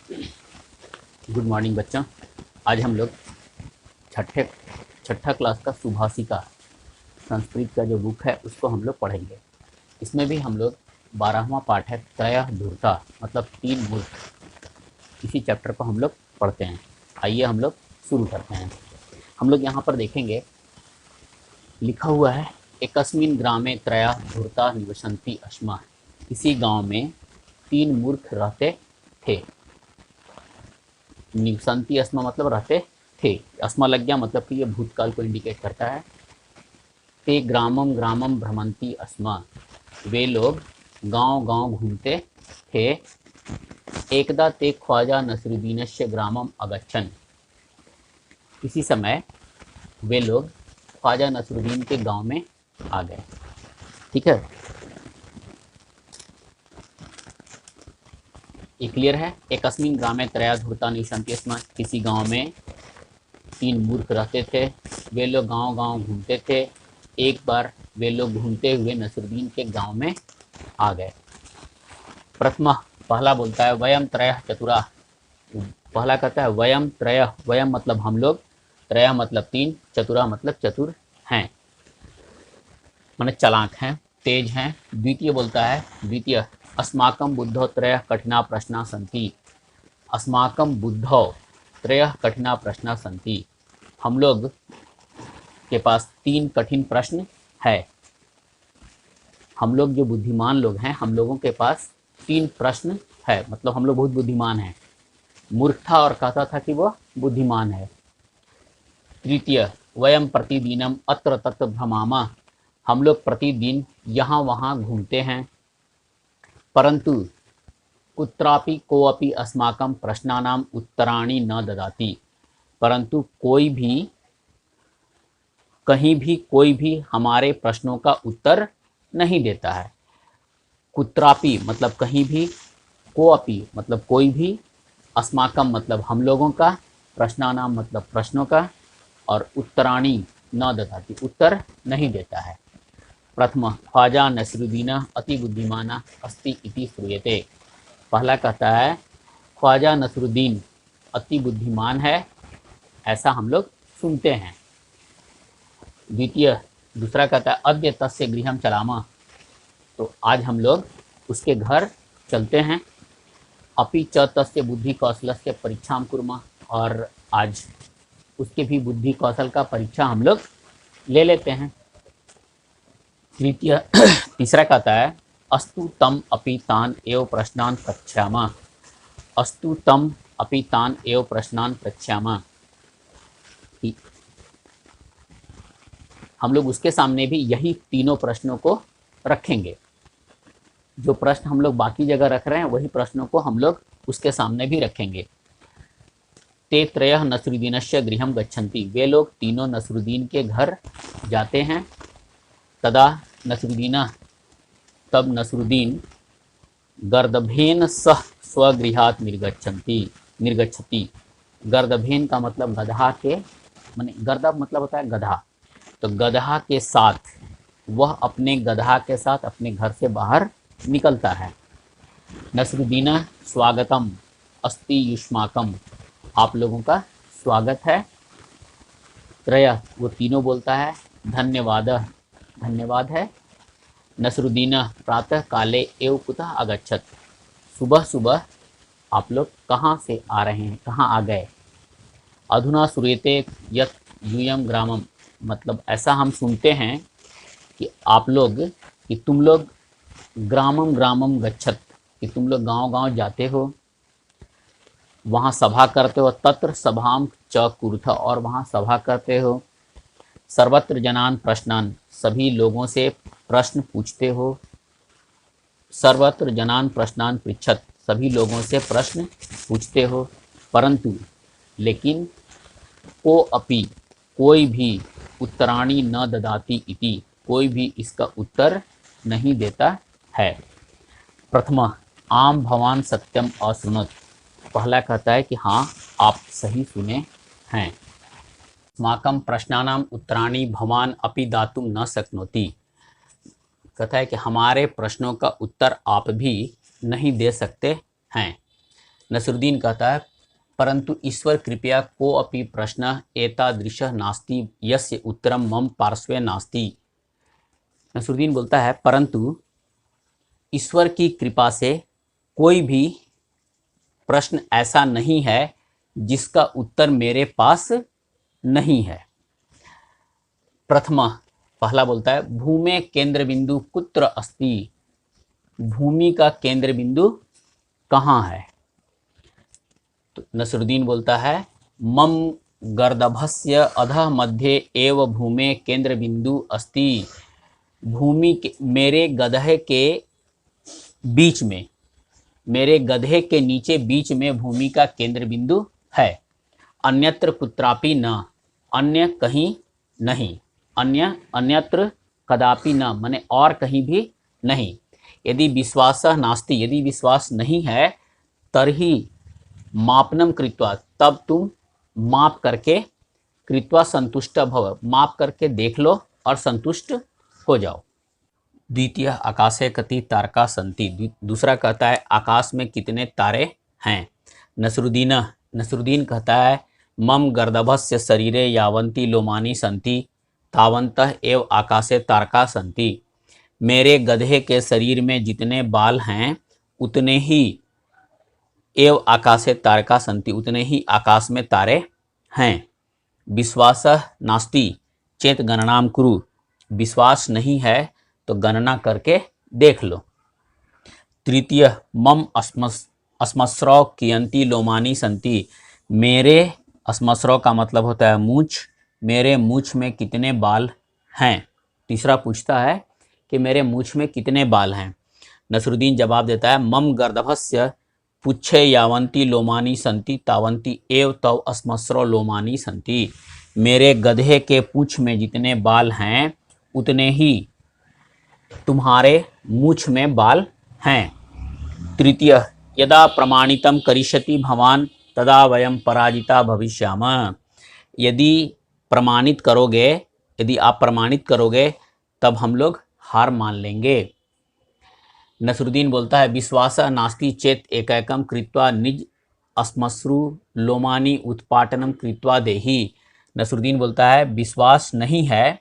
Good morning बच्चों। आज हम लोग छठा क्लास का सुभाषिका संस्कृत का जो बुक है उसको हम लोग पढ़ेंगे। इसमें भी हम लोग 12वां पाठ है त्रयः धूर्ता, मतलब तीन मूर्ख। इसी चैप्टर को हम लोग पढ़ते हैं। आइए हम लोग शुरू करते हैं। हम लोग यहाँ पर देखेंगे, लिखा हुआ है एकस्मिन् ग्रामे त्रयः धूर्ता निवसन्ति अस्मा। इसी गांव में तीन मूर्ख रहते थे। निवसंती अस्मा मतलब रहते थे। अस्मा लग गया मतलब कि ये भूतकाल को इंडिकेट करता है। ते ग्रामम ग्रामम भ्रमंती अस्मा, वे लोग गांव गांव घूमते थे। एकदा ते ख्वाजा नसरुद्दीनस्य ग्रामम अगच्छन, इसी समय वे लोग ख्वाजा नसरुद्दीन के गांव में आ गए। ठीक है, ये क्लियर है। एकस्मिन् ग्रामे त्रयः धूर्ता निवसन्ति स्म, किसी गांव में तीन मूर्ख रहते थे। वे लोग गांव गांव घूमते थे। एक बार वे लोग घूमते हुए नसरुद्दीन के गांव में आ गए। प्रथम, पहला बोलता है वयम त्रयः चतुरा। पहला कहता है वयम त्रयः, वयम मतलब हम लोग, त्रयः मतलब तीन, चतुरा मतलब चतुर हैं, माने चालाक हैं, तेज हैं। द्वितीय बोलता है, द्वितीय अस्माकं बुद्धौ त्रयः कठिना प्रश्ना सन्ति। अस्माकं बुद्धौ त्रयः कठिना प्रश्ना सन्ति, हम लोग के पास तीन कठिन प्रश्न है। हम लोग जो बुद्धिमान लोग हैं, हम लोगों के पास तीन प्रश्न है, मतलब हम लोग बहुत बुद्धिमान हैं। मूर्ख था और कहता था कि वह बुद्धिमान है। तृतीय वयम प्रतिदिनम अत्र तत्र भ्रमामा, हम लोग प्रतिदिन यहाँ वहाँ घूमते हैं। परंतु कुत्रापि कोऽपि अस्माकं प्रश्नानां उत्तराणि न ददाति, परंतु कोई भी कहीं भी कोई भी हमारे प्रश्नों का उत्तर नहीं देता है। कुत्रापि मतलब कहीं भी, कोअपि मतलब कोई भी, अस्माकम मतलब हम लोगों का, प्रश्नानाम मतलब प्रश्नों का, और उत्तराणी न ददाति उत्तर नहीं देता है। प्रथम ख्वाजा नसरुद्दीन अति बुद्धिमाना अस्ति इति श्रूयते। पहला कहता है ख्वाजा नसरुद्दीन अति बुद्धिमान है, ऐसा हम लोग सुनते हैं। द्वितीय, दूसरा कहता है अद्य तस्य गृहम चलामा, तो आज हम लोग उसके घर चलते हैं। अपि च तस्य बुद्धि कौशलस्य परीक्षाम कुर्मा, और आज उसके भी बुद्धि कौशल का परीक्षा हम लोग ले लेते हैं। तृतीय तीसरा कहता है अस्तु तम अपि तान एव प्रश्नान पृच्छामा। अस्तु तम अपि तान एव प्रश्नान पृच्छामा, हम लोग उसके सामने भी यही तीनों प्रश्नों को रखेंगे। जो प्रश्न हम लोग बाकी जगह रख रहे हैं वही प्रश्नों को हम लोग उसके सामने भी रखेंगे। ते त्रयः नसरुद्दीनस्य गृहं गच्छन्ति, वे लोग तीनों नसरुद्दीन के घर जाते हैं। तदा नसरुद्दीन, तब नसरुद्दीन गर्दभेन सह स्वगृहात् निर्गच्छति। गर्दभेन का मतलब गधा के, माने गर्दभ मतलब होता है गधा, तो गधा के साथ वह अपने गधा के साथ अपने घर से बाहर निकलता है। नसरुद्दीन स्वागतम अस्ति युष्माकम, आप लोगों का स्वागत है। त्रय, वो तीनों बोलता है धन्यवाद, धन्यवाद है। नसरुद्दीन प्रातः काले एव कुतः आगच्छत, सुबह सुबह आप लोग कहाँ से आ रहे हैं, कहाँ आ गए। अधुना श्रूयते यत् यूयं ग्रामम, मतलब ऐसा हम सुनते हैं कि आप लोग, कि तुम लोग ग्रामम ग्रामम गच्छत, कि तुम लोग गांव गांव जाते हो, वहाँ सभा करते हो। तत्र सभाम च कुरुथ, और वहाँ सभा करते हो। सर्वत्र जनान प्रश्नान, सभी लोगों से प्रश्न पूछते हो। सर्वत्र जनान प्रश्नान पृच्छत, सभी लोगों से प्रश्न पूछते हो। परंतु लेकिन को अपि, कोई भी, उत्तराणी न ददाति इति, कोई भी इसका उत्तर नहीं देता है। प्रथम आम भवान सत्यम अशृणुत, पहला कहता है कि हाँ आप सही सुने हैं। अस्माकं प्रश्नानां उत्तराणि भवान अपि दातुं न शक्नोति, कहता है कि हमारे प्रश्नों का उत्तर आप भी नहीं दे सकते हैं। नसरुद्दीन कहता है परंतु ईश्वर कृपया को अपि प्रश्न एतादृशः नास्ति यस्य उत्तरम मम पार्श्वे नास्ति। नसरुद्दीन बोलता है परंतु ईश्वर की कृपा से कोई भी प्रश्न ऐसा नहीं है जिसका उत्तर मेरे पास नहीं है। प्रथमा, पहला बोलता है भूमे केंद्र बिंदु कुत्र अस्ति, भूमि का केंद्र बिंदु कहाँ है। तो नसरुद्दीन बोलता है मम गर्दभस्य अधः मध्ये एव भूमे केंद्र बिंदु अस्ति, भूमि के मेरे गधे के बीच में, मेरे गधे के नीचे बीच में भूमि का केंद्र बिंदु है। अन्यत्र कुत्रापि न, अन्य कहीं नहीं, अन्यत्र कदापि न माने और कहीं भी नहीं। यदि विश्वासः नास्ति, यदि विश्वास नहीं है तर्हि मापनम कृत्वा, तब तुम माप करके कृत्वा संतुष्ट भव, माप करके देख लो और संतुष्ट हो जाओ। द्वितीय आकाशे कति तारका सन्ति, दूसरा कहता है आकाश में कितने तारे हैं। नसरुद्दीन कहता है मम गर्दभस्य शरीरे यावन्ति लोमानि सन्ति तावन्तः एव आकाशे तारका सन्ति, मेरे गधे के शरीर में जितने बाल हैं उतने ही एव आकाशे तारका सन्ति, उतने ही आकाश में तारे हैं। विश्वासः नास्ति चेत गणनाम कुरु, विश्वास नहीं है तो गणना करके देख लो। तृतीय मम अस्मस्रव कियंती लोमानी संति, मेरे अस्मस्रव का मतलब होता है मूछ, मेरे मूछ में कितने बाल हैं। तीसरा पूछता है कि मेरे मूछ में कितने बाल हैं। नसरुद्दीन जवाब देता है मम गर्दभस्य पुच्छे यावंती लोमानी संति तावंती एव तव अस्मस्रव लोमानी संति, मेरे गधे के पूछ में जितने बाल हैं उतने ही तुम्हारे मूछ में बाल हैं। तृतीय यदा प्रमाणितम करिष्यति भवान तदा वयम पराजिता भविष्यामः, यदि प्रमाणित करोगे, यदि आप प्रमाणित करोगे तब हम लोग हार मान लेंगे। नसरुद्दीन बोलता है विश्वासः नास्ति चेत एकैकम कृत्वा निज अस्मश्रु लोमानी उत्पाटनम कृत्वा देहि, नसरुद्दीन बोलता है विश्वास नहीं है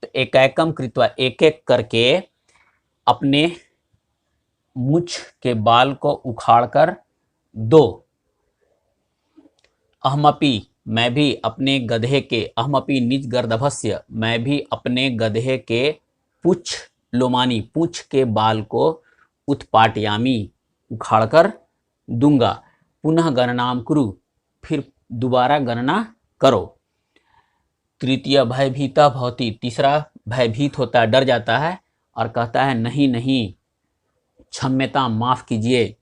तो एकैकम कृत्वा, एक एक करके अपने मूछ के बाल को उखाड़कर दो। अहमपि, मैं भी अपने गधे के, अहमपि निज गर्दभस्य, मैं भी अपने गधे के पूछ लोमानी, पूछ के बाल को उत्पाटयामी, उखाड़कर दूंगा। पुनः गणनाम कुरु, फिर दोबारा गणना करो। तृतीय भयभीता भवति, तीसरा भयभीत होता है, डर जाता है और कहता है नहीं नहीं क्षम्यता, माफ कीजिए।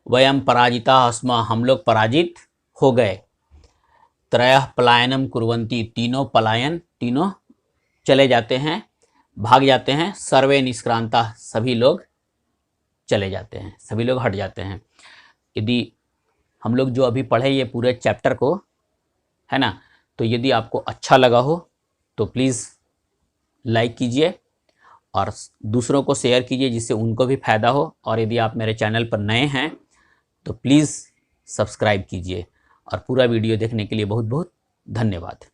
वयम पराजिता अस्म, हम लोग पराजित हो गए। त्रयः पलायनम कुर्वन्ति, तीनों पलायन, तीनों चले जाते हैं, भाग जाते हैं। सर्वे निष्क्रांता, सभी लोग चले जाते हैं, सभी लोग हट जाते हैं। यदि हम लोग जो अभी पढ़े ये पूरे चैप्टर को, है ना, तो यदि आपको अच्छा लगा हो तो प्लीज़ लाइक कीजिए और दूसरों को शेयर कीजिए जिससे उनको भी फ़ायदा हो। और यदि आप मेरे चैनल पर नए हैं तो प्लीज़ सब्सक्राइब कीजिए। और पूरा वीडियो देखने के लिए बहुत बहुत धन्यवाद।